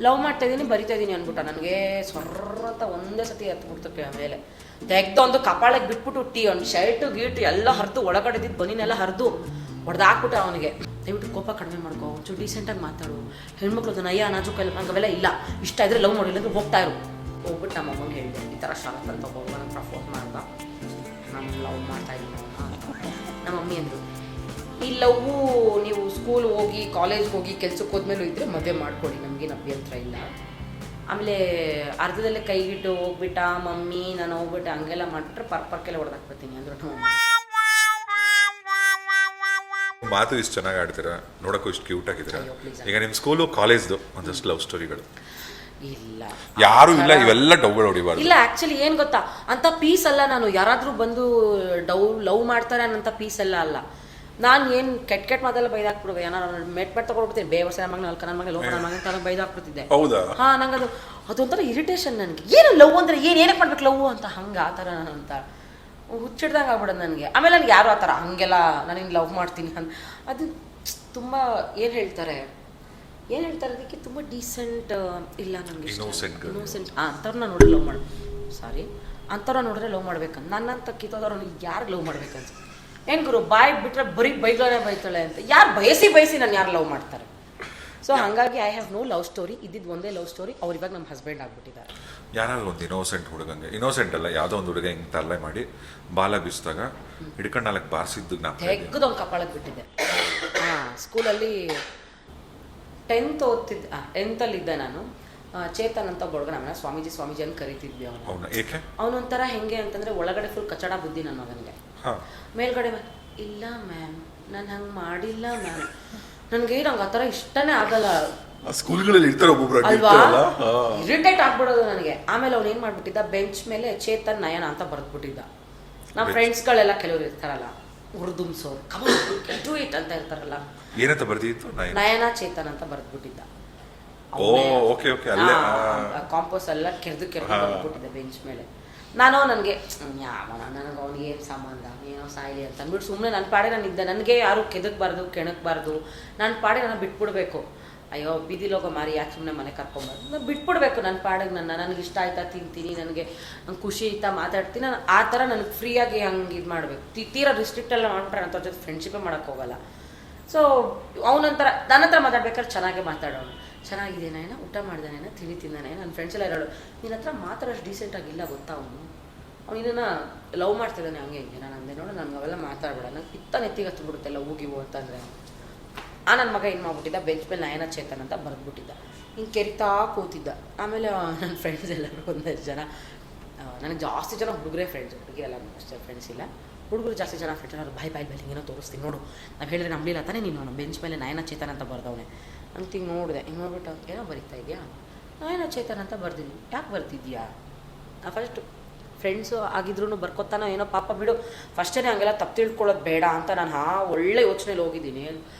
Love ಮಾಡ್ತಾ ಇದ್ದೀನಿ ಬರಿತಾ ಇದ್ದೀನಿ ಅಂದ್ಬಿಟ್ಟ ನನಗೆ ಸೊರ್ರಂತ ಒಂದೇ ಸತಿ ಎತ್ಬಿಡ್ತಕ್ಕೆ ಮೇಲೆ ತೆಗ್ದು ಒಂದು ಕಪಾಳಕ್ಕೆ ಬಿಟ್ಬಿಟ್ಟು ಒಂದು ಶರ್ಟು ಗೀಟು ಎಲ್ಲ ಹರಿದು ಒಳಗಡೆ ಇದ್ದಿದ್ದು ಬನ್ನಿನೆಲ್ಲ ಹರಿದು ಹೊಡೆದಾಕ್ಬಿಟ್ಟ ಅವನಿಗೆ. ದಯವಿಟ್ಟು ಕೋಪ ಕಡಿಮೆ ಮಾಡ್ಕೋ, ಒಂಚೂರು ಡೀಸೆಂಟಾಗಿ ಮಾತಾಡು, ಹೆಣ್ಮಕ್ಳು ನಯ್ಯ ನಾಜುಕ ನಂಗೆ ಅವೆಲ್ಲ ಇಲ್ಲ, ಇಷ್ಟ ಇದ್ರೆ ಲವ್ ಮಾಡಿಲ್ಲ ಅಂದ್ರೆ ಹೋಗ್ತಾ ಇರು. ಹೋಗ್ಬಿಟ್ಟು ನಮ್ಮ ಅಮ್ಮಂಗೆ ಹೇಳಿದೆ ಈ ಥರ ಶಾರತ್ ಅಂತ ಹೋಗಿ ನನಗೆ ಪ್ರಪೋಸ್ ಮಾಡ್ದ, ನಾನು ಲವ್ ಮಾಡ್ತಾ ಇದ್ದೀನಿ ನಮ್ಮ ಮಮ್ಮಿ ಅಂದರು ಈ ಲವ್ವು ನೀವು ಸ್ಕೂಲ್ ಹೋಗಿ ಕಾಲೇಜ್ಗೆ ಹೋಗಿ ಕೆಲ್ಸಕ್ಕೆ ಹೋದ್ಮೇಲೂ ಇದ್ದರೆ ಮದುವೆ ಮಾಡ್ಕೊಳ್ಳಿ, ನಮಗೇನು ಅಭ್ಯಂತರ ಇಲ್ಲ. ಆಮೇಲೆ ಅರ್ಧದಲ್ಲೇ ಕೈಗಿಟ್ಟು ಹೋಗ್ಬಿಟ್ಟ ಮಮ್ಮಿ ನಾನು ಹೋಗ್ಬಿಟ್ಟೆ ಹಂಗೆಲ್ಲ ಮಾಡಿಬಿಟ್ರೆ ಪರ್ಕೆಲ್ಲ ಹೊಡೆದಾಕ್ಬಿಡ್ತೀನಿ ಅಂದ್ರು ನಮ್ಮ ಮಾತು ಇಷ್ಟು ಚೆನ್ನಾಗಿ ಆಡ್ತೀರಾ, ನೋಡೋಕ್ಕೂ ಇಷ್ಟು ಕ್ಯೂಟ್ ಆಗಿದ್ದೀರಾ. ಈಗ ನಿಮ್ಮ ಸ್ಕೂಲು ಕಾಲೇಜ್ದು ಒಂದಷ್ಟು ಲವ್ ಸ್ಟೋರಿಗಳು ಇಲ್ಲ ಯಾರು ಇಲ್ಲ, ಇವೆಲ್ಲ ಡವ್ಗಳು ಹೊಡಿಬಾರ್ದು. ಇಲ್ಲ ಆ್ಯಕ್ಚುಲಿ ಏನು ಗೊತ್ತಾ, ಅಂಥ ಪೀಸ್ ಅಲ್ಲ ನಾನು. ಯಾರಾದರೂ ಬಂದು ಲವ್ ಮಾಡ್ತಾರೆ ಅನ್ನೋಂಥ ಪೀಸ್ ಎಲ್ಲ ಅಲ್ಲ ನಾನು. ಏನು ಕೆಟ್ಟ ಮಾತೆಲ್ಲ ಬೈದಾಕ್ಬಿಡುವೆ, ಏನಾರು ಮೆಟ್ ತಗೊಳ್ಬಿಡ್ತೀನಿ, ಬೇವರ್ಸ ನನ್ನ ಮಗನ ನನ್ನ ಮಗ ಲೋಕ ನನ್ನ ಮಗನ ತನಕ ಬೈದಾಕ್ಬಿಡ್ತಿದ್ದೆ. ಹೌದಾ? ಹಾಂ, ನಂಗೆ ಅದೊಂಥರ ಇರಿಟೇಷನ್ ನನಗೆ. ಏನು ಲವ್ ಅಂದರೆ ಏನಕ್ಕೆ ಮಾಡ್ಬೇಕು ಲವ್ ಅಂತ, ಹಂಗೆ ಆ ಥರ ಅಂತ ಹುಚ್ಚಿಡ್ದಂಗೆ ಆಗ್ಬಿಡೋದು ನನಗೆ. ಆಮೇಲೆ ನನಗೆ ಯಾರು ಆ ಥರ ಹಂಗೆಲ್ಲ ನಾನು ಲವ್ ಮಾಡ್ತೀನಿ ಅಂತ ಅದು ತುಂಬ ಏನು ಹೇಳ್ತಾರೆ ಅದಕ್ಕೆ ತುಂಬ ಡೀಸೆಂಟ್ ಇಲ್ಲ ನನಗೆ. ಇನ್ನೋಸೆಂಟ್ ಅಂಥವ್ರನ್ನ ನೋಡ್ರಿ ಲವ್ ಮಾಡಿ ಅಂಥವ್ರನ್ನ ನೋಡಿದ್ರೆ ಲವ್ ಮಾಡ್ಬೇಕಂತ. ನನ್ನಂತ ಕಿತ್ತೋದವ್ರು ಯಾರು ಲವ್ ಮಾಡ್ಬೇಕಂತ. ಏನು ಗುರು ಬಾಯಿ ಬಿಟ್ಟರೆ ಬರೀ ಬೈಗಳೇ ಬೈತಾಳೆ ಅಂತ, ಯಾರು ಬಯಸಿ ನಾನು ಯಾರು ಲವ್ ಮಾಡ್ತಾರೆ. ಸೊ ಹಾಗಾಗಿ I have no love story. ಇದ್ದಿದ್ದು ಒಂದೇ ಲವ್ ಸ್ಟೋರಿ, ಅವ್ರು ಇವಾಗ ನಮ್ಮ ಹಸ್ಬೆಂಡ್ ಆಗ್ಬಿಟ್ಟಿದ್ದಾರೆ. ಯಾರಾದ್ರು ಒಂದು ಇನ್ನೋಸೆಂಟ್ ಹುಡುಗಂಗೆ, ಇನ್ನೋಸೆಂಟ್ ಅಲ್ಲ ಯಾವುದೋ ಒಂದು ಹುಡುಗ ಹಿಂಗೆ ತರಲೆ ಮಾಡಿ ಬಾಲ ಬೀಸಿದಾಗ ಹಿಡ್ಕೊಂಡು ನಾಲ್ಕು ಬಾರಿಸಿದ್ದು ತೆಗ್ದು ಒಂದು ಕಪಾಳಕ್ಕೆ ಬಿಟ್ಟಿದ್ದೆ. ಹಾಂ, ಸ್ಕೂಲಲ್ಲಿ 10th ನಾನು. ಚೇತನ್ ಅಂತ ಹುಡುಗ, ನಮ್ಮ ಸ್ವಾಮೀಜಿ ಅಂತ ಕರಿತಿದ್ವಿ ಅವನು. ಅವನೊಂಥರ ಹೆಂಗೆ ಅಂತಂದರೆ ಒಳಗಡೆ ಫುಲ್ ಕಚಡ ಬುದ್ಧಿ ನನ್ನ ಮಗನಿಗೆ. ಮೇಲ್ಗಡೆ ಇಲ್ಲ ಮ್ಯಾಮ್ ನಾನು ಹಂಗೆ ಮಾಡಿಲ್ಲ ಮ್ಯಾಮ್. ನನಗೆ ಆ ಥರ ಇಷ್ಟನೇ ಆಗಲ್ಲ. ಸ್ಕೂಲ್ಗಳಲ್ಲಿ ಅಲ್ವಾ, ಇರಿಟೇಟ್ ಆಗ್ಬಿಡೋದು ನನಗೆ. ಆಮೇಲೆ ಅವ್ನು ಏನು ಮಾಡ್ಬಿಟ್ಟಿದ್ದ, ಬೆಂಚ್ ಮೇಲೆ ಚೇತನ್ ನಯನ ಅಂತ ಬರೆದ್ಬಿಟ್ಟಿದ್ದ. ನಮ್ಮ ಫ್ರೆಂಡ್ಸ್ಗಳೆಲ್ಲ ಕೆಲವರು ಇರ್ತಾರಲ್ಲ ಹುರ್ದುಂಸೋರು, ಡೂ ಇಟ್ ಅಂತ ಇರ್ತಾರಲ್ಲ, ಏನಂತ ಬರ್ದಿತ್ತು, ನಯನ ಚೇತನ್ ಅಂತ ಬರೆದ್ಬಿಟ್ಟಿದ್ದ. ಕಾಂಪೋಸ್ ಎಲ್ಲ ಕೆರೆದು ಬರ್ಬಿಟ್ಟಿದ್ದೆ ಬೆಂಚ್ ಮೇಲೆ. ನನಗೆ ಅವ್ನಿಗೆ ಏನು ಸಂಬಂಧ, ಏನೋ ಸಾಯಿಲಿ ಅಂತ ಅಂದ್ಬಿಟ್ಟು ಸುಮ್ಮನೆ ನನ್ನ ಪಾಡೆ ನಾನು ಇದ್ದೆ. ನನಗೆ ಯಾರು ಕೆಣಕಬಾರ್ದು ನನ್ನ ಪಾಡೆ ನಾನು ಬಿಟ್ಬಿಡ್ಬೇಕು. ಅಯ್ಯೋ ಬೀದಿಲೋಗೋ ಮಾರಿ ಯಾಕೆ ಸುಮ್ಮನೆ ಮನೆ ಕರ್ಕೊಂಬಾರ್ದು, ನಾನು ಬಿಟ್ಬಿಡ್ಬೇಕು ನನ್ನ ಪಾಡಿಗೆ. ನನಗೆ ಇಷ್ಟ ಆಯ್ತಾ ತಿಂತೀನಿ, ನಂಗೆ ಖುಷಿ ಆಯ್ತಾ ಮಾತಾಡ್ತೀನಿ, ನಾನು ಆ ಥರ ನನಗೆ ಫ್ರೀಯಾಗಿ ಹಂಗೆ ಇದು ಮಾಡಬೇಕು. ತೀರಾ ರಿಸ್ಟ್ರಿಕ್ಟ್ ಎಲ್ಲ ಮಾಡ್ಬಿಟ್ರೆ ನನ್ನ ಜೊತೆ ಫ್ರೆಂಡ್ಶಿಪ್ಪೇ ಮಾಡೋಕ್ಕೆ ಹೋಗಲ್ಲ. ಸೊ ಅವನಂತರ ನನ್ನ ಹತ್ರ ಮಾತಾಡ್ಬೇಕಾದ್ರೆ ಚೆನ್ನಾಗೇ ಮಾತಾಡೋನು. ಚೆನ್ನಾಗಿದ್ದೇನೇನ, ಊಟ ಮಾಡ್ದೇನೇನ, ತಿಂದಾನೆ. ನನ್ನ ಫ್ರೆಂಡ್ಸ್ ಎಲ್ಲ ಹೇಳೋಳು ನಿನ್ನ ಹತ್ರ ಮಾತಾಡೋಷ್ಟು ಡೀಸೆಂಟಾಗಿಲ್ಲ ಗೊತ್ತಾ ಅವನು ಇದನ್ನು ಲವ್ ಮಾಡ್ತಿದ್ದಾನೆ ಹಂಗೆ ಹಿಂಗೆ. ನಾನು ಅಂದೆ ನೋಡು ನನಗೆ ಅವೆಲ್ಲ ಮಾತಾಡ್ಬೇಡ, ನಂಗೆ ನೆತ್ತಿಗೆ ಹಚ್ಬಿಡುತ್ತೆ ಲವ್ಗಿವು ಅಂತಂದರೆ. ನನ್ನ ಮಗ ಏನು ಮಾಡ್ಬಿಟ್ಟಿದ್ದ, ಬೆಂಚ್ ಮೇಲೆ ನಯನ ಚೇತನ್ ಅಂತ ಬರೆದ್ಬಿಟ್ಟಿದ್ದ, ಹಿಂಗೆ ಕೆರಿತಾ ಕೂತಿದ್ದ. ಆಮೇಲೆ ನನ್ನ ಫ್ರೆಂಡ್ಸ್ ಎಲ್ಲರೂ ಒಂದಷ್ಟು ಜನ, ನನಗೆ ಜಾಸ್ತಿ ಜನ ಹುಡುಗರೇ ಫ್ರೆಂಡ್ಸ್, ಹುಡುಗಿಯಲ್ಲ ಅಷ್ಟೇ ಫ್ರೆಂಡ್ಸ್ ಇಲ್ಲ, ಹುಡುಗರು ಜಾಸ್ತಿ ಜನ ಫ್ರೆಂಡ್ಸ್. ಅವ್ರು ಬಾಯ್ ಹಿಂಗೇನೋ ತೋರಿಸ್ತೀನಿ ನೋಡು, ನಾವು ಹೇಳಿದ್ರೆ ನಂಬಲಿಲ್ಲ ತಾನೇ ನೀನು, ನಮ್ಮ ಬೆಂಚ್ ಮೇಲೆ ನಯನ ಚೇತನ್ ಅಂತ ಬರ್ದವನೆ ಅಂತ ಹಿಂಗೆ ನೋಡಿದೆ. ಹಿಂಗೆ ನೋಡ್ಬಿಟ್ಟು ಏನೋ ಬರೀತಾ ಇದೆಯಾ, ನಯನ ಚೇತನ್ ಅಂತ ಬರ್ದಿನಿ, ಯಾಕೆ ಬರ್ತಿದ್ಯಾ? ಫಸ್ಟ್ ಫ್ರೆಂಡ್ಸು ಆಗಿದ್ರು ಬರ್ಕೊತಾನೋ ಏನೋ ಪಾಪ ಬಿಡು, ಫಸ್ಟೇ ಹಂಗೆಲ್ಲ ತಪ್ಪು ತಿಳ್ಕೊಳ್ಳೋದು ಬೇಡ ಅಂತ ನಾನು ಒಳ್ಳೆ ಯೋಚನೆಯಲ್ಲಿ ಹೋಗಿದ್ದೀನಿ.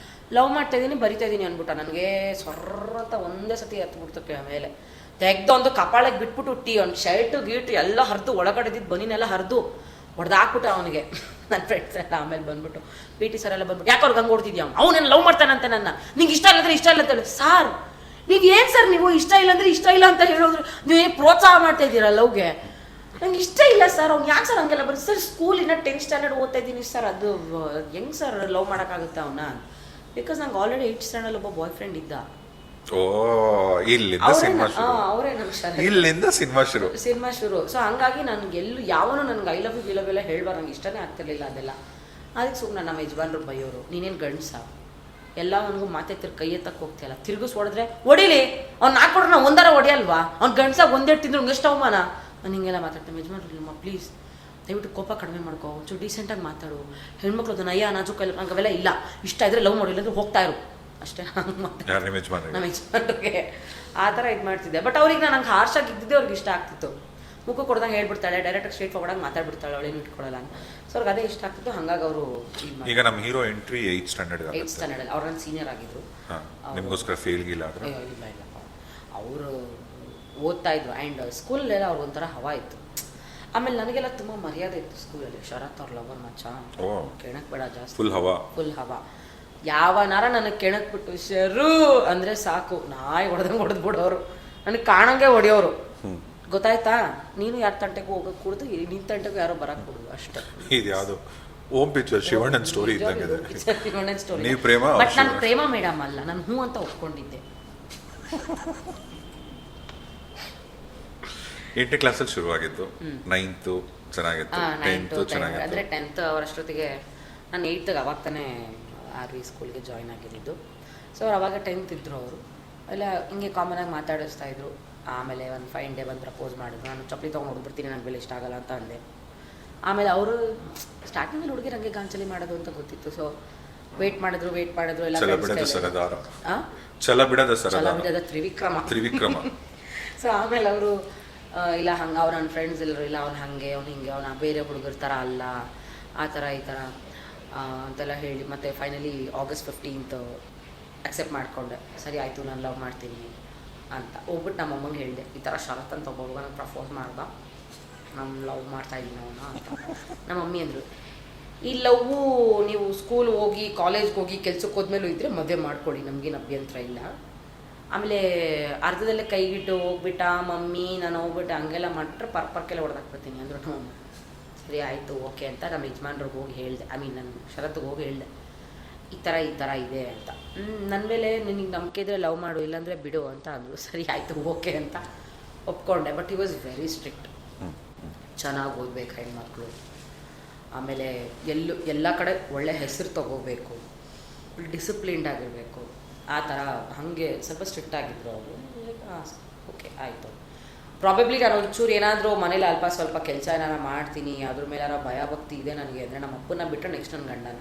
ಲವ್ ಮಾಡ್ತಾ ಇದ್ದೀನಿ ಬರಿತಾ ಇದ್ದೀನಿ ಅಂದ್ಬಿಟ್ಟ ನನಗೆ ಸೊರ್ರಂತ ಒಂದೇ ಸತಿ ಎತ್ಬಿಡ್ತಕ್ಕೆ ಮೇಲೆ ತೆಗ್ದು ಒಂದು ಕಪಾಳಕ್ಕೆ ಬಿಟ್ಬಿಟ್ಟು ಒಂದು ಶರ್ಟು ಗೀಟು ಎಲ್ಲ ಹರಿದು ಒಳಗಡೆ ಇದ್ದಿದ್ದು ಬನ್ನಿನೆಲ್ಲ ಹರಿದು ಹೊಡೆದಾಕ್ಬಿಟ್ಟ ಅವನಿಗೆ. ನನ್ನ ಫ್ರೆಂಡ್ಸ್ ಎಲ್ಲ ಆಮೇಲೆ ಬಂದ್ಬಿಟ್ಟು PT ಸರ್ ಎಲ್ಲ ಬಂದ್ಬಿಟ್ಟು ಯಾಕೆ ಅವ್ರಿಗೆ ಹಂಗೆ ಹೊಡ್ತಿದ್ಯಾ, ಅವ್ನು ಲವ್ ಮಾಡ್ತಾನಂತೆ ನನ್ನ, ನಿಂಗೆ ಇಷ್ಟ ಇಲ್ಲ ಅಂದ್ರೆ ಇಷ್ಟ ಇಲ್ಲ ಅಂತ ಹೇಳಿ. ಸಾರ್ ನೀವು ಏನು ಸರ್ ನೀವು ಇಷ್ಟ ಇಲ್ಲ ಅಂದರೆ ಇಷ್ಟ ಇಲ್ಲ ಅಂತ ಹೇಳಿದ್ರು, ನೀವು ಏನು ಪ್ರೋತ್ಸಾಹ ಮಾಡ್ತಾ ಇದ್ದೀರಾ ಲವ್ಗೆ? ನಂಗೆ ಇಷ್ಟ ಇಲ್ಲ ಸರ್, ಅವ್ನು ಯಾಕೆ ಸರ್ ಹಂಗೆಲ್ಲ ಬರೀ ಸರ್ ಸ್ಕೂಲಿನ 10th ಸ್ಟ್ಯಾಂಡರ್ಡ್ ಓದ್ತಾ ಇದ್ದೀನಿ ಸರ್, ಅದು ಹೆಂಗೆ ಸರ್ ಲವ್ ಮಾಡೋಕ್ಕಾಗುತ್ತೆ ಅವನ? ಬಿಕಾಸ್ ನಂಗೆ ಆಲ್ರೆಡಿ 8th ಸ್ಟ್ಯಾಂಡರ್ಡ್ ಒಬ್ಬ ಬಾಯ್ ಫ್ರೆಂಡ್ ಇದ್ದ. ಅವರೇ ಇಲ್ಲಿಂದ ಸಿನಿಮಾ ಶುರು. ಸೊ ಹಂಗಾಗಿ ನನಗೆ ಯಾವನು ನನಗೆ ಐ ಲವ್ ಯು ಎಲ್ಲ ಹೇಳ್ಬಾರ್ದು, ನಂಗೆ ಇಷ್ಟನೇ ಆಗ್ತಿರ್ಲಿಲ್ಲ ಅದೆಲ್ಲ. ಅದಕ್ಕೆ ಸುಮ್ಮನೆ ನಮ್ಮ ಯಜಮಾನ್ರು ಬೈಯೋರು, ನೀನೇನು ಗಂಡಸ ಎಲ್ಲ ಅವನಿಗೂ ಮಾತೆ ಕೈ ಎತ್ತಕ್ಕೆ ಹೋಗ್ತಿಯಲ್ಲ, ತಿರುಗಿಸ್ ಹೊಡೆದ್ರೆ ಹೊಡಿಲಿ, ಅವ್ನು ನಾಲ್ಕೊಡ್ರೆ ನಾವು ಒಂದಾರ ಹೊಡಿಯಲ್ವಾ, ಅವ್ನು ಗಂಡಸಾಗ ಒಂದೇ ತಿಂದ್ರು ಅವ್ನಿಗೆ ಎಷ್ಟು ಅವಮಾನ. ನಾನು ಹಿಂಗೆಲ್ಲ ಮಾತಾಡ್ತೀನಿ. ಯಜಮಾನ್ರಲ್ಲಮ್ಮ ಪ್ಲೀಸ್ ದಯವಿಟ್ಟು ಕೋಪ ಕಡಿಮೆ ಮಾಡ್ಕೋ, ಒಂಚೂರು ಡೀಸೆಂಟಾಗಿ ಮಾತಾಡು, ಹೆಣ್ಮಕ್ಳು ನಯ್ಯ ನಾಜುಕ ನಂಗೆ ಅವೆಲ್ಲ ಇಲ್ಲ, ಇಷ್ಟ ಇದ್ರೆ ಲವ್ ಮಾಡಿಲ್ಲ ಅಂದ್ರೆ ಹೋಗ್ತಾ ಇರು ಅಷ್ಟೇ. ನಮ್ಮ ಯಜಮಾನ್ರಿಗೆ ಆ ಥರ ಇದು ಮಾಡ್ತಿದ್ದೆ. ಬಟ್ ಅವ್ರಿಗೆ ನಂಗೆ ಹಾರ್ಷಾಗಿ ಇದ್ದಿದ್ದೆ ಅವ್ರಿಗೆ ಇಷ್ಟ ಆಗ್ತಿತ್ತು. ಮುಖ ಕೊಡ್ದಂಗೆ ಹೇಳ್ಬಿಡ್ತಾಳೆ, ಡೈರೆಕ್ಟಾಗಿ ಸ್ಟ್ರೇಟ್ ಫಾರ್ವರ್ಡಾಗಿ ಮಾತಾಡ್ಬಿಡ್ತಾಳೆ, ಅವಳೇನು ಇಟ್ಕೊಳ್ಳಲ್ಲ ಅಂತ. ಸೊ ಅವ್ರಿಗೆ ಅದೇ ಇಷ್ಟ ಆಗ್ತಿತ್ತು. ಹಾಗಾಗಿ ಅವರು ಈಗ ನಮ್ಮ ಹೀರೋ ಎಂಟ್ರಿ 8th ಸ್ಟ್ಯಾಂಡರ್ಡ್ ಅವ್ರು ನನ್ನ ಸೀನಿಯರ್ ಆಗಿದ್ರು. ನಿಮಗೋಸ್ಕರ ಫೇಲ್ ಇಲ್ಲ ಅವರು ಓದ್ತಾ ಇದ್ರು. ಆ್ಯಂಡ್ ಸ್ಕೂಲಲ್ಲೆಲ್ಲ ಅವ್ರಿಗೆ ಒಂಥರ ಹವಾ ಇತ್ತು. ಆಮೇಲೆ ನನಗೆಲ್ಲ ತುಂಬ ಮರ್ಯಾದೆ ಇತ್ತು ಸ್ಕೂಲಲ್ಲಿ. ಶರತ್ ಅವ್ರ ಲವರ್ ಮಚ್ಚ ಕೇಳಕ್ಕೆ ಬೇಡ, ಜಾಸ್ತಿ ಫುಲ್ ಹವಾ. ಯಾವನಾರ ನನಗೆ ಕೆಣಕ್ಬಿಟ್ಟು ಶರು ಅಂದರೆ ಸಾಕು, ನಾಯಿ ಹೊಡೆದಂಗೆ ಹೊಡೆದ್ಬಿಡೋರು, ನನಗೆ ಕಾಣಂಗೆ ಹೊಡೆಯೋರು. ಗೊತ್ತಾಯ್ತಾ, ನೀನು ಯಾರ ತಂಟೆಗೂ ಹೋಗೋಕೆ ಕುಡ್ದು ನಿನ್ನ ತಂಟೆಗೂ ಯಾರೋ ಬರಕ್ಕೆ ಕೊಡುದು ಅಷ್ಟೇ. ಇದು ಯಾವುದು ಓಂ ಪಿಕ್ಚರ್ ಶಿವಣ್ಣನ ಸ್ಟೋರಿ ಇದ್ದಂಗೆ. ಶಿವಣ್ಣನ ಸ್ಟೋರಿ. ನೀವು ಪ್ರೇಮ, ಬಟ್ ನಾನು ಪ್ರೇಮ ಮೇಡಮ್ ಅಲ್ಲ, ನಾನು ಹ್ಞೂ ಅಂತ ಒಪ್ಕೊಂಡಿದ್ದೆ. 8ನೇ ಕ್ಲಾಸಲ್ಲಿ ಶುರುವಾಗಿದ್ದು, 9th ಚೆನ್ನಾಗಿತ್ತು, 10th ಚೆನ್ನಾಗಿತ್ತು. ಅಂದರೆ 10th ಅವರಷ್ಟೊತ್ತಿಗೆ ನಾನು 8th ಅವಾಗ ತಾನೇ RV ಸ್ಕೂಲ್ಗೆ ಜಾಯ್ನ್ ಆಗಿದ್ದು. ಸೊ ಅವ್ರು ಅವಾಗ 10th ಇದ್ದರು. ಅವರು ಎಲ್ಲ ಹಿಂಗೆ ಕಾಮನಾಗಿ ಮಾತಾಡಿಸ್ತಾ ಇದ್ರು. ಆಮೇಲೆ ಒಂದು 5 ಡೇ ಬಂದು ಪ್ರಪೋಸ್ ಮಾಡಿದ್ರು. ನಾನು ಚಪ್ಪಲಿ ತೊಗೊಂಡು ಹೊಡ್ಬಿಡ್ತೀನಿ, ನನಗೆ ಬೆಲೆ ಇಷ್ಟ ಆಗಲ್ಲ ಅಂತ ಅಂದೆ. ಆಮೇಲೆ ಅವರು ಸ್ಟಾರ್ಟಿಂಗಲ್ಲಿ ಹುಡುಗಿರು ಹಂಗೆ ಗಾಂಚಲಿ ಮಾಡೋದು ಅಂತ ಗೊತ್ತಿತ್ತು. ಸೊ ವೇಟ್ ಮಾಡಿದ್ರು ಎಲ್ಲ ಛಲ ಬಿಡದ ತ್ರಿವಿಕ್ರಮ. ಸೊ ಆಮೇಲೆ ಅವರು ಇಲ್ಲ ಹಂಗೆ ಅವ್ರು ನನ್ನ ಫ್ರೆಂಡ್ಸ್ ಎಲ್ಲರೂ ಇಲ್ಲ, ಅವ್ನು ಹಾಗೆ ಅವ್ನು ಹಿಂಗೆ, ಅವ್ನು ಬೇರೆ ಹುಡುಗರ ಥರ ಅಲ್ಲ, ಆ ಥರ ಈ ಥರ ಅಂತೆಲ್ಲ ಹೇಳಿ ಮತ್ತೆ ಫೈನಲಿ August 15th ಅಕ್ಸೆಪ್ಟ್ ಮಾಡಿಕೊಂಡೆ. ಸರಿ ಆಯಿತು, ನಾನು ಲವ್ ಮಾಡ್ತೀನಿ ಅಂತ ಹೋಗ್ಬಿಟ್ಟು ನಮ್ಮ ಅಮ್ಮಂಗೆ ಹೇಳಿದೆ, ಈ ಥರ ಶರತ್ ಅಂತ ಒಬ್ಬ ಹುಡುಗ ನಂಗೆ ಪ್ರಪೋಸ್ ಮಾಡ್ದ, ನಾನು ಲವ್ ಮಾಡ್ತಾಯಿದ್ದೀನಿ ಅವನ ಅಂತ. ನಮ್ಮ ಮಮ್ಮಿ ಅಂದರು, ಈ ಲವ್ವು ನೀವು ಸ್ಕೂಲ್ ಹೋಗಿ ಕಾಲೇಜ್ಗೆ ಹೋಗಿ ಕೆಲ್ಸಕ್ಕೆ ಹೋದ್ಮೇಲೂ ಇದ್ದರೆ ಮದುವೆ ಮಾಡ್ಕೊಳ್ಳಿ, ನಮಗೇನು ಅಭ್ಯಂತರ ಇಲ್ಲ. ಆಮೇಲೆ ಅರ್ಧದಲ್ಲೇ ಕೈಗಿಟ್ಟು ಹೋಗ್ಬಿಟ್ಟ ಮಮ್ಮಿ, ನಾನು ಹೋಗ್ಬಿಟ್ಟು ಹಂಗೆಲ್ಲ ಮಾಡಿಬಿಟ್ರೆ ಪರ್ಕೆಲ್ಲ ಹೊಡೆದಾಕ್ಬಿಡ್ತೀನಿ ಅಂದರು ನಮ್ಮ ಅಮ್ಮ. ಸರಿ ಆಯಿತು ಓಕೆ ಅಂತ ನಮ್ಮ ಯಜಮಾನ್ರಿಗೆ ಹೋಗಿ ಹೇಳಿದೆ, ನನ್ನ ಶರತ್ಗೆ ಹೋಗಿ ಹೇಳಿದೆ, ಈ ಥರ ಇದೆ ಅಂತ. ನನ್ನ ಮೇಲೆ ನಿನಗೆ ನಂಬಿಕೆ ಇದ್ದರೆ ಲವ್ ಮಾಡು, ಇಲ್ಲಾಂದರೆ ಬಿಡು ಅಂತ ಅಂದರು. ಸರಿ ಆಯಿತು ಓಕೆ ಅಂತ ಒಪ್ಕೊಂಡೆ. But he was very strict. ಚೆನ್ನಾಗಿ ಓದಬೇಕು ಹೆಣ್ಮಕ್ಳು, ಆಮೇಲೆ ಎಲ್ಲ ಕಡೆ ಒಳ್ಳೆ ಹೆಸರು ತಗೋಬೇಕು, ಡಿಸಿಪ್ಲಿನ್ಡ್ ಆಗಿರಬೇಕು, ಆ ಥರ ಹಾಗೆ ಸ್ವಲ್ಪ ಸ್ಟ್ರಿಕ್ಟ್ ಆಗಿದ್ರು ಅವರು. ಓಕೆ ಆಯಿತು. ಪ್ರಾಬಬ್ಲಿ ನಾನು ಒಂಚೂರು ಏನಾದರೂ ಮನೇಲಿ ಅಲ್ಪ ಸ್ವಲ್ಪ ಕೆಲಸ ಏನಾರು ಮಾಡ್ತೀನಿ, ಅದ್ರ ಮೇಲೆ ಯಾರೋ ಭಯ ಭಕ್ತಿ ಇದೆ ನನಗೆ ಅಂದರೆ ನಮ್ಮ ಅಪ್ಪನ ಬಿಟ್ಟರೆ ನೆಕ್ಸ್ಟ್ ನನ್ನ ಗಂಡನ,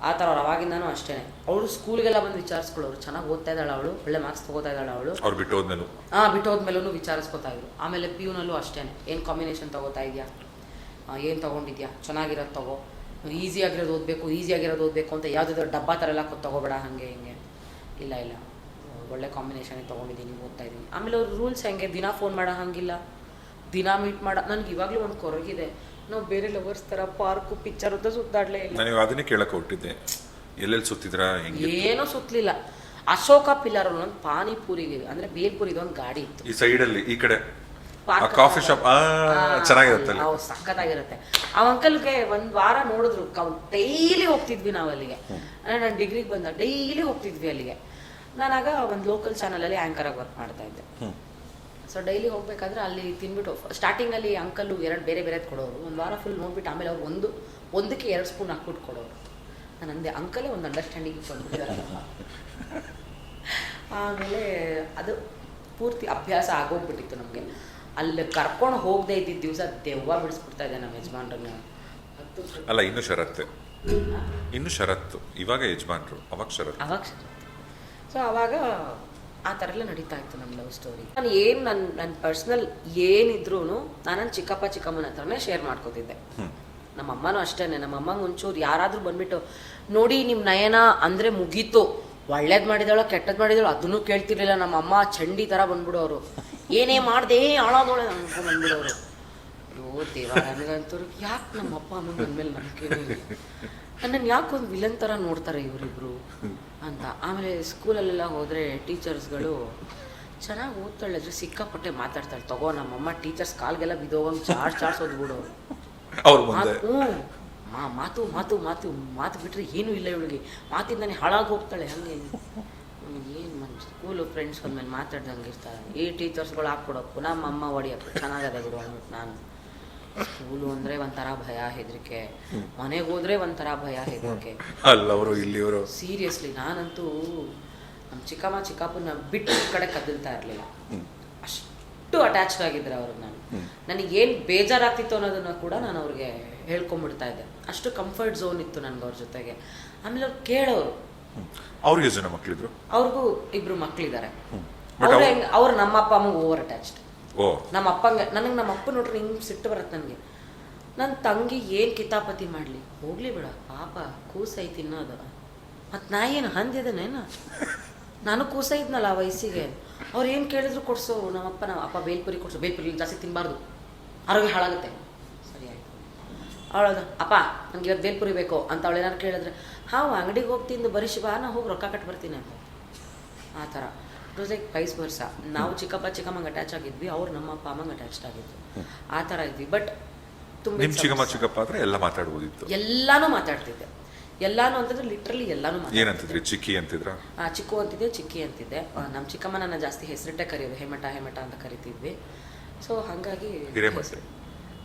ಆ ಥರ. ಅವ್ರು ಅವಾಗಿಂದನೂ ಅಷ್ಟೇ. ಅವಳು ಸ್ಕೂಲ್ಗೆಲ್ಲ ಬಂದು ವಿಚಾರಿಸ್ಕೊಳ್ಳೋರು, ಚೆನ್ನಾಗಿ ಓದ್ತಾ ಇದ್ದಾಳೆ ಅವಳು, ಒಳ್ಳೆ ಮಾರ್ಕ್ಸ್ ತೊಗೋತಾ ಇದ್ದಾಳೆ ಅವಳು. ಅವ್ರು ಬಿಟ್ಟೋದ್ಮೇಲೂ ಬಿಟ್ಟೋದ್ಮೇಲೂ ವಿಚಾರಿಸ್ಕೊತಾ ಇದ್ರು. ಆಮೇಲೆ PU ಅಷ್ಟೇ, ಏನು ಕಾಂಬಿನೇಷನ್ ತೊಗೋತಾ ಇದೆಯಾ, ಏನು ತೊಗೊಂಡಿದ್ಯಾ, ಚೆನ್ನಾಗಿರೋದು ತೊಗೋ, ಈಸಿಯಾಗಿರೋದು ಓದಬೇಕು ಅಂತ ಯಾವುದಾದ್ರು ಡಬ್ಬಾ ಥರ ಎಲ್ಲ ತೊಗೋಬೇಡ ಹಾಗೆ ಹಿಂಗೆ. ಇಲ್ಲ ಒಳ್ಳೆ ಕಾಂಬಿನೇಷನ್ಗೆ ತೊಗೊಂಡಿದ್ದೀನಿ, ಓದ್ತಾ ಇದ್ದೀನಿ. ಆಮೇಲೆ ಅವ್ರ ರೂಲ್ಸ್ ಹೆಂಗೆ, ದಿನ ಫೋನ್ ಮಾಡೋ ಹಾಗಿಲ್ಲ, ದಿನ ಮೀಟ್ ಮಾಡೋ. ನನಗೆ ಇವಾಗಲೂ ಒಂದು ಕೊರಗಿದೆ, ನಾವು ಬೇರೆ ಲವರ್ಸ್ ಥರ ಪಾರ್ಕು ಪಿಕ್ಚರ್ ಅಂತ ಸುತ್ತಾಡಲೇ ಇಲ್ಲ. ನನಗೆ ಅದನ್ನೇ ಕೇಳಕ್ಕೆ ಹೊಟ್ಟಿದ್ದೆ, ಎಲ್ಲೆಲ್ಲಿ ಸುತ್ತಿದ್ರಾ? ಏನೂ ಸುತ್ತಲಿಲ್ಲ. ಅಶೋಕ ಪಿಲ್ಲರ್ ಒಂದು ಪಾನಿಪುರಿಗೆ ಅಂದರೆ ಬೇಲ್ಪುರಿಗೆ ಒಂದು ಗಾಡಿ ಇತ್ತು ಈ ಸೈಡಲ್ಲಿ, ಈ ಕಡೆ ಕಾಫಿ ಶಾಪ್ ಚೆನ್ನಾಗಿರುತ್ತೆ, ಸಖತ್ತಾಗಿರುತ್ತೆ. ಆ ಅಂಕಲ್ಗೆ ಒಂದು ವಾರ ನೋಡಿದ್ರು, ಡೈಲಿ ಹೋಗ್ತಿದ್ವಿ ನಾವು ಅಲ್ಲಿಗೆ. ನಾನು ಡಿಗ್ರಿಗೆ ಬಂದ ಡೈಲಿ ಹೋಗ್ತಿದ್ವಿ ಅಲ್ಲಿಗೆ. ನಾನಾಗ ಒಂದು ಲೋಕಲ್ ಚಾನಲಲ್ಲಿ ಆ್ಯಂಕರಾಗಿ ವರ್ಕ್ ಮಾಡ್ತಾ ಇದ್ದೆ. ಸೊ ಡೈಲಿ ಹೋಗ್ಬೇಕಾದ್ರೆ ಅಲ್ಲಿ ತಿನ್ಬಿಟ್ಟು ಸ್ಟಾರ್ಟಿಂಗಲ್ಲಿ ಅಂಕಲ್ಲು 2 ಬೇರೆ ಕೊಡೋರು. ಒಂದು ವಾರ ಫುಲ್ ನೋಡ್ಬಿಟ್ಟು ಆಮೇಲೆ ಅವ್ರು ಒಂದಕ್ಕೆ 2 ಸ್ಪೂನ್ ಹಾಕ್ಬಿಟ್ಟು ಕೊಡೋರು. ನಾನು ಅಂದೆ ಅಂಕಲೇ ಒಂದು ಅಂಡರ್ಸ್ಟ್ಯಾಂಡಿಂಗ್ ಬಂದ್ಬಿಟ್ಟಿದಾರಲ್ಲ. ಆಮೇಲೆ ಅದು ಪೂರ್ತಿ ಅಭ್ಯಾಸ ಆಗೋಗ್ಬಿಟ್ಟಿತ್ತು ನಮಗೆ. ಅಲ್ಲಿ ಕರ್ಕೊಂಡು ಹೋಗದೆ ಇದ್ದಿದ್ದ ದಿವಸ ದೆವ್ವ ಬಿಡಿಸ್ಬಿಡ್ತಾ ಇದೆ ನಮ್ಮ ಯಜಮಾನ್ರನ್ನ. ಅಲ್ಲ ಇನ್ನು ಷರತ್ತು, ಇವಾಗ ಯಜಮಾನ್ರು, ಅವಾಗ ಷರತ್ತು. ಸೊ ಅವಾಗ ಆ ಥರ ಎಲ್ಲ ನಡೀತಾ ಇತ್ತು ನಮ್ಮ ಲವ್ ಸ್ಟೋರಿ. ನಾನು ನನ್ನ ಪರ್ಸ್ನಲ್ ಏನಿದ್ರು ನಾನು ಚಿಕ್ಕಮ್ಮನ ಹತ್ರನೇ ಶೇರ್ ಮಾಡ್ಕೋತಿದ್ದೆ. ನಮ್ಮ ಅಮ್ಮನೂ ಅಷ್ಟೇ. ನಮ್ಮ ಅಮ್ಮಂಗೆ ಒಂಚೂರು ಯಾರಾದರೂ ಬಂದ್ಬಿಟ್ಟು ನೋಡಿ ನಿಮ್ಮ ನಯನ ಅಂದರೆ ಮುಗೀತು, ಒಳ್ಳೇದು ಮಾಡಿದಾಳೋ ಕೆಟ್ಟದ್ದು ಮಾಡಿದಾಳೋ ಅದನ್ನೂ ಕೇಳ್ತಿರ್ಲಿಲ್ಲ. ನಮ್ಮ ಅಮ್ಮ ಚಂಡಿ ಥರ ಬಂದ್ಬಿಡೋರು, ಏನೇ ಮಾಡಿದೆ ಹಾಳಾದೋಳೆ ಅನ್ಕೊಂಡು ಬಂದ್ಬಿಡೋರು. ಅಯ್ಯೋ ದೇವ, ನನಗಂತೂ ಯಾಕೆ ನಮ್ಮ ಅಪ್ಪ ಅಮ್ಮ ನನ್ನ ಮೇಲೆ ನಂಬಿಕೆ, ನನ್ನನ್ನು ಯಾಕೆ ಒಂದು ವಿಲನ್ ಥರ ನೋಡ್ತಾರೆ ಇವರಿಬ್ರು ಅಂತ. ಆಮೇಲೆ ಸ್ಕೂಲಲ್ಲೆಲ್ಲ ಹೋದರೆ ಟೀಚರ್ಸ್ಗಳು ಚೆನ್ನಾಗಿ ಓದ್ತಾಳೆ, ಸಿಕ್ಕಾಪಟ್ಟೆ ಮಾತಾಡ್ತಾಳೆ. ತಗೋ ನಮ್ಮಮ್ಮ ಟೀಚರ್ಸ್ ಕಾಲ್ಗೆಲ್ಲ ಬಿದ್ದೋಗಂಗೆ ಚಾರ್ಜ್ ಓದ್ಬಿಡೋರು. ಮಾತು ಮಾತು ಮಾತು ಮಾತು ಬಿಟ್ಟರೆ ಏನೂ ಇಲ್ಲ ಇವಳಿಗೆ, ಮಾತಿಂದಾನೆ ಹಾಳಾಗಿ ಹೋಗ್ತಾಳೆ. ಹಂಗೆ ಏನು ಸ್ಕೂಲು ಫ್ರೆಂಡ್ಸ್ ಬಂದ್ಮೇಲೆ ಮಾತಾಡ್ದಂಗೆ ಇರ್ತಾರೆ. ಈ ಟೀಚರ್ಸ್ಗಳು ಹಾಕ್ಕೊಡೋಕು, ನಮ್ಮ ಅಮ್ಮ ಹೊಡಿಯೋಕು ಚೆನ್ನಾಗದೆ ಬಿಡು ಅಂದ್ಬಿಟ್ಟು ನಾನು. ಸ್ಕೂಲು ಅಂದರೆ ಒಂಥರ ಭಯ ಹೆದರಿಕೆ, ಮನೆಗೆ ಹೋದ್ರೆ ಒಂಥರ ಭಯ ಹೆದರಿಕೆ. ಅಲ್ಲವರು ಇಲ್ಲಿಯವರು ಸೀರಿಯಸ್ಲಿ ನಾನಂತೂ ನಮ್ಮ ಚಿಕ್ಕಪ್ಪನ ಬಿಟ್ಟು ಈ ಕಡೆ ಕದಲ್ತಾ ಇರಲಿಲ್ಲ. ಅಷ್ಟು ಅಟ್ಯಾಚ್ಡ್ ಆಗಿದ್ರೆ ಅವ್ರಿಗೆ. ನನಗೇನು ಬೇಜಾರಾಗ್ತಿತ್ತು ಅನ್ನೋದನ್ನು ಕೂಡ ನಾನು ಅವ್ರಿಗೆ ಹೇಳ್ಕೊಂಡ್ಬಿಡ್ತಾ ಇದ್ದೆ. ಅಷ್ಟು ಕಂಫರ್ಟ್ ಝೋನ್ ಇತ್ತು ನನಗೆ ಅವ್ರ ಜೊತೆಗೆ. ಆಮೇಲೆ ಅವ್ರು ಕೇಳೋರು. ಅವ್ರಿಗೆ ಎಷ್ಟು ಜನ ಮಕ್ಕಳಿದ್ರು? ಅವ್ರಿಗೂ 2 ಮಕ್ಕಳಿದ್ದಾರೆ. ಅವ್ರು ನಮ್ಮ ಅಪ್ಪ ಅಮ್ಮಗೆ ಓವರ್ ಅಟ್ಯಾಚ್ಡ್. ನಮ್ಮ ಅಪ್ಪಂಗೆ ನಮ್ಮ ಅಪ್ಪ ನೋಡ್ರಿ ಹಿಂಗೆ ಸಿಟ್ಟು ಬರುತ್ತೆ ನನಗೆ. ನನ್ನ ತಂಗಿ ಏನು ಕಿತಾಪತಿ ಮಾಡಲಿ, ಹೋಗ್ಲಿ ಬಿಡ ಪಾಪ, ಕೂಸೈತಿ ತಿನ್ನೋದು. ಮತ್ತು ನಾ ಏನು ಹಂದಿದನೇನು, ನಾನು ಕೂಸೈದ್ನಲ್ಲ ಆ ವಯಸ್ಸಿಗೆ. ಅವ್ರು ಏನು ಕೇಳಿದ್ರು ಕೊಡಿಸೋ. ನಮ್ಮ ಅಪ್ಪ ಬೇಲ್ಪುರಿ ಕೊಡಿಸೋ, ಬೇಲ್ಪುರಿ ಜಾಸ್ತಿ ತಿನ್ನಬಾರ್ದು, ಆರೋಗ್ಯ ಹಾಳಾಗುತ್ತೆ. ಸರಿ ಆಯಿತು. ಅವಳದು ಅಪ್ಪ ನನಗೆ ಇವತ್ತು ಬೇಲ್ಪುರಿ ಬೇಕು ಅಂತ ಅವಳು ಏನಾರು ಕೇಳಿದ್ರೆ ಹಾಂ ಅಂಗಡಿಗೆ ಹೋಗಿ ತಿಂದು ಬರೀ ಶಿವ ನಾ ಹೋಗಿ ರೊಕ್ಕ ಕಟ್ಟು ಬರ್ತೀನಿ ಅಂತ ಆ ಥರ. ಇಟ್ ವಾಸ್ ಲೈಕ್ ವೈಸ್ ವರ್ಸ. ನಾವು ಚಿಕ್ಕಪ್ಪ ಚಿಕ್ಕಮ್ಮಂಗೆ ಅಟ್ಯಾಚ್ ಆಗಿದ್ವಿ, ಅವ್ರು ನಮ್ಮ ಅಪ್ಪ ಅಮ್ಮಂಗೆ ಅಟ್ಯಾಚ್ಡ್ ಆಗಿದ್ವಿ, ಆ ಥರ ಇದ್ವಿ. ಬಟ್ ತುಂಬ ನಿಮ್ಮ ಚಿಕ್ಕಪ್ಪ ಆದರೆ ಎಲ್ಲ ಮಾತಾಡ್ಬೋದಿತ್ತು. ಎಲ್ಲಾನು ಮಾತಾಡ್ತಿದ್ದೆ. ಎಲ್ಲಾನು ಅಂತಂದ್ರೆ ಲಿಟ್ರಲಿ ಎಲ್ಲಾನು ಏನಂತಿದ್ರಿ? ಚಿಕ್ಕಿ ಅಂತಿದ್ರ? ಚಿಕ್ಕು ಅಂತಿದ್ದೆ, ಚಿಕ್ಕಿ ಅಂತಿದ್ದೆ. ನಮ್ಮ ಚಿಕ್ಕಮ್ಮ ನನ್ನ ಜಾಸ್ತಿ ಹೆಸರಿಟ್ಟೆ ಕರೆಯೋದು, ಹೇಮಟ ಹೇಮಟ ಅಂತ ಕರಿತಿದ್ವಿ. ಸೊ ಹಾಗಾಗಿ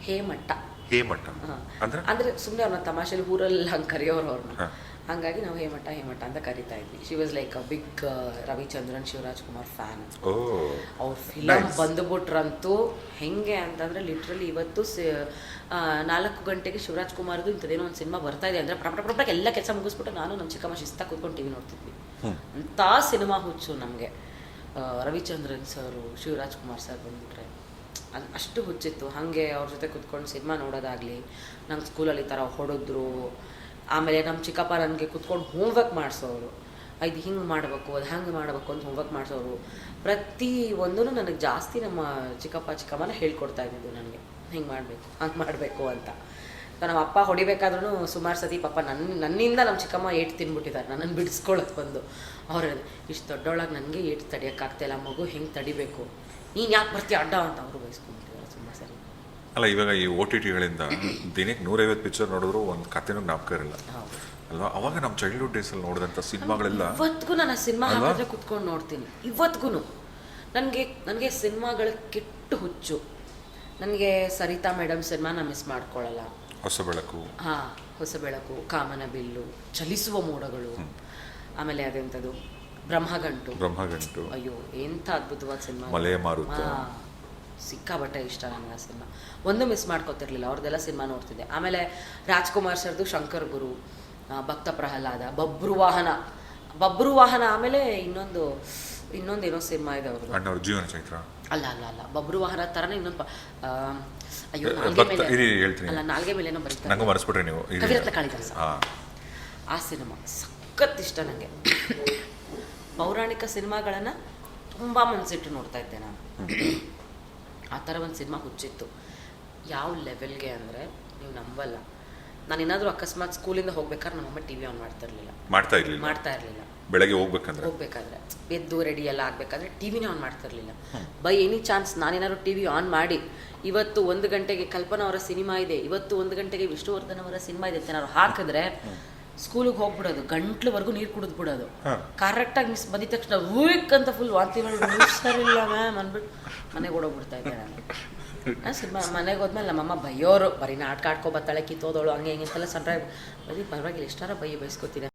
ಹೇಮಟ್ಟ ಅಂದ್ರೆ ಸುಮ್ಮನೆ ಅವ್ರನ್ನ ತಮಾಷೆಲಿ ಊರಲ್ಲಿ ಹಂಗೆ ಕರೆಯೋರು ಅವ್ರನ್ನ. ಹಂಗಾಗಿ ನಾವು ಹೇಮಟ್ಟ ಹೇಮಟ್ಟ ಅಂತ ಕರಿತಾ ಇದ್ವಿ. She was like a big Ravichandran Shivaraj Kumar fan. ಅವ್ರ ಫಿಲಮ್ ಬಂದುಬಿಟ್ರಂತೂ ಹೆಂಗೆ ಅಂತಂದ್ರೆ ಲಿಟ್ರಲಿ ಇವತ್ತು 4 ಗಂಟೆಗೆ ಶಿವರಾಜ್ ಕುಮಾರ್ದು ಇಂಥದ್ದೇನೋ ಒಂದು ಸಿನಿಮಾ ಬರ್ತಾ ಇದೆ ಅಂದರೆ ಪ್ರಪಟಕ್ಕೆ ಎಲ್ಲ ಕೆಲಸ ಮುಗಿಸ್ಬಿಟ್ಟು ನಾನು ನಮ್ಮ ಚಿಕ್ಕಮ್ಮ ಶಿಸ್ತಾಗಿ ಕೂತ್ಕೊಂಡು ಟಿವಿ ನೋಡ್ತಿದ್ವಿ. ಅಂಥ ಸಿನಿಮಾ ಹುಚ್ಚು ನಮಗೆ. ರವಿಚಂದ್ರನ್ ಸರು, ಶಿವರಾಜ್ ಕುಮಾರ್ ಸರ್ ಬಂದ್ಬಿಟ್ರೆ ಅಷ್ಟು ಹುಚ್ಚಿತ್ತು. ಹಾಗೆ ಅವ್ರ ಜೊತೆ ಕೂತ್ಕೊಂಡು ಸಿನಿಮಾ ನೋಡೋದಾಗಲಿ, ನಂಗೆ ಸ್ಕೂಲಲ್ಲಿ ಈ ಥರ ಹೊಡೆದ್ರು. ಆಮೇಲೆ ನಮ್ಮ ಚಿಕ್ಕಪ್ಪ ನನಗೆ ಕೂತ್ಕೊಂಡು ಹೋಮ್ವರ್ಕ್ ಮಾಡಿಸೋರು. ಇದು ಹಿಂಗೆ ಮಾಡಬೇಕು, ಅದು ಹಂಗೆ ಮಾಡಬೇಕು ಅಂತ ಹೋಮ್ವರ್ಕ್ ಮಾಡಿಸೋರು. ಪ್ರತಿ ಒಂದೂ ನನಗೆ ಜಾಸ್ತಿ ನಮ್ಮ ಚಿಕ್ಕಮ್ಮನ ಹೇಳ್ಕೊಡ್ತಾ ಇದ್ದಿದ್ದು ನನಗೆ, ಹಿಂಗೆ ಮಾಡಬೇಕು ಹಂಗೆ ಮಾಡಬೇಕು ಅಂತ. ನಮ್ಮ ಅಪ್ಪ ಹೊಡಿಬೇಕಾದ್ರೂ ಸುಮಾರು ಸತಿ ಪಾಪ ನನ್ನಿಂದ ನಮ್ಮ ಚಿಕ್ಕಮ್ಮ ಏಟು ತಿನ್ಬಿಟ್ಟಿದ್ದಾರೆ, ನನ್ನನ್ನು ಬಿಡಿಸ್ಕೊಳ್ಳೋದು ಬಂದು. ಅವ್ರು ಇಷ್ಟು ದೊಡ್ಡೊಳಗೆ ನನಗೆ ಏಟು ತಡಿಯೋಕ್ಕಾಗ್ತಾಯಿಲ್ಲ, ಮಗು ಹೆಂಗೆ ತಡಿಬೇಕು, ನೀನು ಯಾಕೆ ಬರ್ತೀಯ ಅಡ್ಡ ಅಂತ ಅವರು ಬಯಸ್ಕೊಂಡ್ಬಿಟ್ಟಿದ್ದಾರೆ ಸುಮಾರು ಸರಿ. ಅಲ್ಲ, ಇವಾಗ ಈ OTTಗಳಿಂದ ದಿನಕ್ಕೆ 150 ಪಿಕ್ಚರ್ ನೋಡಿದ್ರು ಒಂದು ಕಥೆನೂ ಜ್ಞಾಪಕ ಇರಲ್ಲ ಅಲ್ವಾ? ಅವಾಗ ನಮ್ಮ ಚೈಲ್ಡ್ಹುಡ್ ಡೇಸಲ್ಲಿ ನೋಡಿದಂಥ ಸಿನಿಮಾಗಳೆಲ್ಲ ಇವತ್ತಿಗೂ ನಾನು ಆ ಸಿನಿಮಾ ಹಾಗಾದ್ರೆ ಕುತ್ಕೊಂಡು ನೋಡ್ತೀನಿ. ಇವತ್ತಿಗೂ ನನಗೆ ಸಿನಿಮಾಗಳ ಕೆಟ್ಟು ಹುಚ್ಚು. ನನಗೆ ಸರಿತಾ ಮೇಡಮ್ ಸಿನಿಮಾನ ಮಿಸ್ ಮಾಡ್ಕೊಳ್ಳಲ್ಲ. ಹೊಸ ಬೆಳಕು, ಕಾಮನ ಬಿಲ್ಲು, ಚಲಿಸುವ ಮೋಡಗಳು, ಆಮೇಲೆ ಅದೆಂಥದ್ದು ಬ್ರಹ್ಮಗಂಟು. ಅಯ್ಯೋ ಎಂಥ ಅದ್ಭುತವಾದ ಸಿನಿಮಾ. ಮಲೆಯ ಮಾರುತ ಸಿಕ್ಕಾಬಟ್ಟೆ ಇಷ್ಟ ನನಗೆ ಆ ಸಿನಿಮಾ. ಒಂದು ಮಿಸ್ ಮಾಡ್ಕೋತಿರ್ಲಿಲ್ಲ, ಅವ್ರದ್ದೆಲ್ಲ ಸಿನಿಮಾ ನೋಡ್ತಿದ್ದೆ. ಆಮೇಲೆ ರಾಜ್ಕುಮಾರ್ ಸರ್ದು ಶಂಕರ್ ಗುರು, ಭಕ್ತ ಪ್ರಹ್ಲಾದ, ಬಬ್ರು ವಾಹನ. ಆಮೇಲೆ ಇನ್ನೊಂದೇನೋ ಸಿನಿಮಾ ಇದೆ ಅವ್ರದ್ದು, ಜೀವನ ಚೈತ್ರ. ಅಲ್ಲ ಬಬ್ರು ವಾಹನ ಥರನೇ ಇನ್ನೊಂದು ಅಯ್ಯೋ ನಾಲ್ಗೆ ಮೇಲೆ ಏನೋ ಬರೀತಾರೆ, ನೀವು ಕವಿರತ್ನ ಕಾಳಿದಾಸ. ಆ ಸಿನಿಮಾ ಸಖತ್ ಇಷ್ಟ ನನಗೆ. ಪೌರಾಣಿಕ ಸಿನಿಮಾಗಳನ್ನು ತುಂಬ ಮನಸ್ಸಿಟ್ಟು ನೋಡ್ತಾ ಇದ್ದೆ ನಾನು. ಆ ಥರ ಒಂದು ಸಿನಿಮಾ ಹುಚ್ಚಿತ್ತು. ಯಾವ ಲೆವೆಲ್ಗೆ ಅಂದರೆ ನೀವು ನಂಬಲ್ಲ, ನಾನು ಏನಾದರೂ ಅಕಸ್ಮಾತ್ ಸ್ಕೂಲಿಂದ ಹೋಗ್ಬೇಕಾದ್ರೆ ನಮ್ಮಮ್ಮ ಟಿ ವಿ ಆನ್ ಮಾಡ್ತಾ ಇರಲಿಲ್ಲ. ಬೆಳಗ್ಗೆ ಹೋಗ್ಬೇಕಾದ್ರೆ ಎದ್ದು ರೆಡಿ ಎಲ್ಲ ಆಗಬೇಕಾದ್ರೆ ಟಿ ವಿನೇ ಆನ್ ಮಾಡ್ತಿರ್ಲಿಲ್ಲ. ಬೈ ಎನಿ ಚಾನ್ಸ್ ನಾನೇನಾದ್ರು ಟಿ ವಿ ಆನ್ ಮಾಡಿ ಇವತ್ತು 1 ಗಂಟೆಗೆ ಕಲ್ಪನಾ ಅವರ ಸಿನಿಮಾ ಇದೆ, ಇವತ್ತು 1 ಗಂಟೆಗೆ ವಿಷ್ಣುವರ್ಧನ್ ಅವರ ಸಿನಿಮಾ ಇದೆ ಅಂತ ಏನಾದ್ರು ಹಾಕಿದ್ರೆ ಸ್ಕೂಲಿಗೆ ಹೋಗ್ಬಿಡೋದು, ಗಂಟ್ಲವರೆಗೂ ನೀರು ಕುಡಿದ್ಬಿಡೋದು. ಕರೆಕ್ಟಾಗಿ ಮಿಸ್ ಬಂದಿದ ತಕ್ಷಣ ವೀಕ್ ಅಂತ ಫುಲ್ ವಾಂತಿ ಮಾಡಿ ಸರಿಲ್ಲ ಮ್ಯಾಮ್ ಅಂದ್ಬಿಟ್ಟು ಮನೆಗೆ ಓಡೋಗ್ಬಿಡ್ತಾ ಇದ್ದೆ ನಾನು. ಸಿನಿಮಾ ಮನೆಗೆ ಹೋದ್ಮೇಲೆ ನಮ್ಮಮ್ಮ ಬೈಯೋರು, ಬರೀ ನಾಟಕ ಆಡ್ಕೊ ಬರ್ತಾಳೆ, ಕಿತ್ತೋದೋಳು, ಹಂಗೆ ಹಿಂಗೆ ಅಂತೆಲ್ಲ ಸಣ್ಣ. ಬರೀ ಪರವಾಗಿಲ್ಲ, ಎಷ್ಟಾರ ಬೈಸ್ಕೊತೀನಿ.